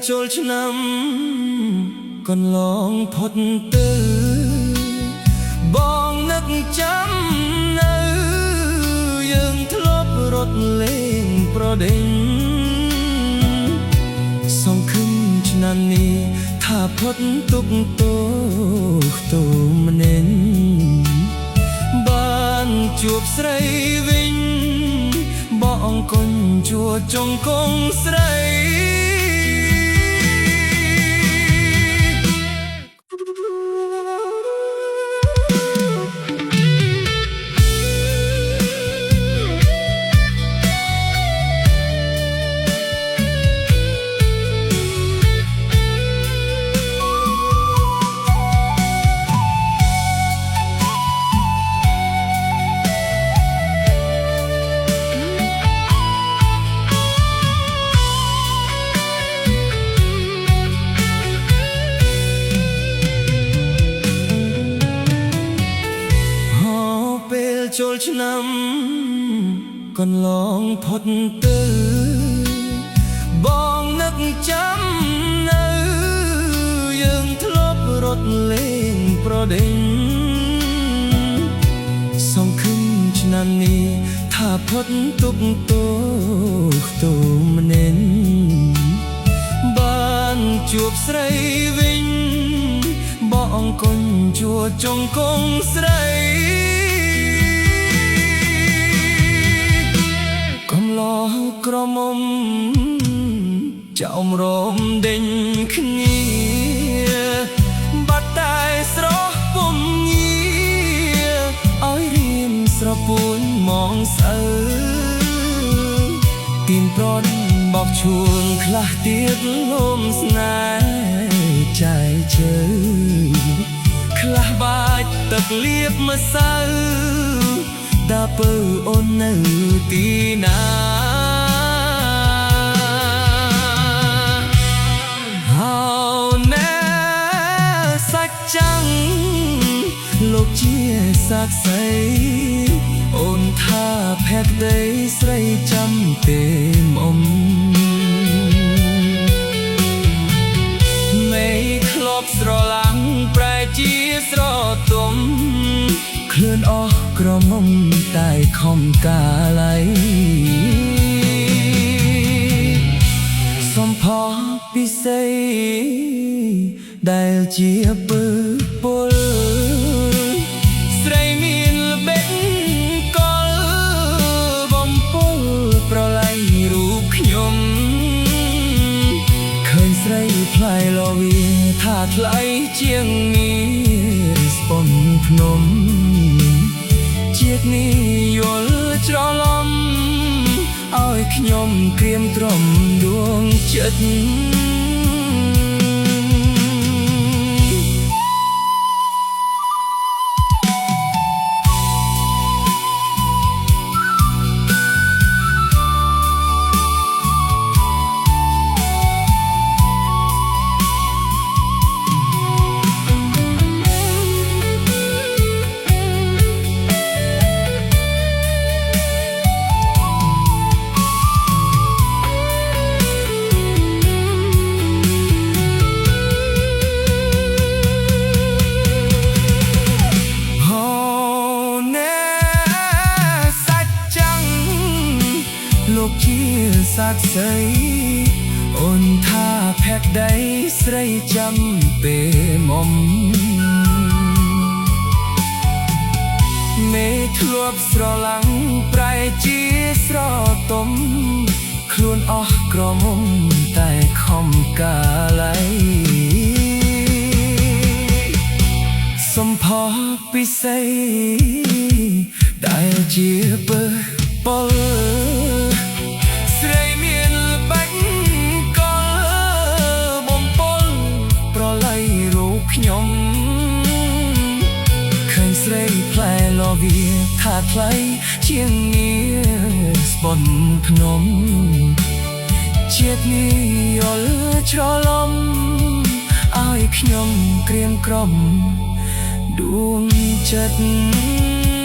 ចូលឆ្នាំកន្លងផុតទៅបងនឹកចាំនៅយើងធ្លាប់រត់លេងប្រដេញសង្ឃឹមឆ្នាំនេះថាផុតទុកទោសទូម្នេញបានជួបស្រីវិញបងអង្គុញជួចង្គង់ស្រីចូលឆ្នាំកន្លងផុតទៅបងនឹកចាំនៅយើងធ្លាប់រត់លេងប្រដេញសង្ឃឹមឆ្នាំនេះថាផុតទុកទោសទូម្នេញបានជួបស្រីវិញបងអង្គុញជួចង្គង់ស្រីក្រមុំចោមរំដេញគ្នាបាត់តែស្រស់ពុំងារឲ្យរៀមស្រពួនមងស្អើទីនប្រន់បោកឈួងខ្លះទៀតលំស្នេហ៍ចែកជើខ្លះបាច់ទឹកលៀបម្សៅតាពើអូននៅទីណាលោកជាសាក្សីអូនថាភក្តីស្រីចាំទេមុំមេធ្លាប់ស្រឡាំងប្រែជាស្រទុំឃ្លឿនអស់ក្រមុំតែខំកាឡៃសំផស្សពិសេសដែលជាពើពលថ្លៃលោវាថាថ្លៃជាងងារស្ពំភ្នំជាតិនេះយល់ច្រឡំឲ្យខ្ញុំក្រៀមទ្រាំដួងចិត្តលោកជាសាក្សីអូនថាភក្តីស្រីចាំពេលមុំមេធ្លាប់ស្រឡាំងប្រែជាស្រទុំខ្លួនអស់ក្រមុំតែខំកាឡៃសំផស្សពិសេសដែលជាពើពលខ្ញុំឃើញស្រីផ្លែលោវាថាថ្លៃជាងងារស្ពំភ្នំជាតិនេះយល់ច្រឡំឲ្យខ្ញុំក្រៀមក្រំដួងចិត្ត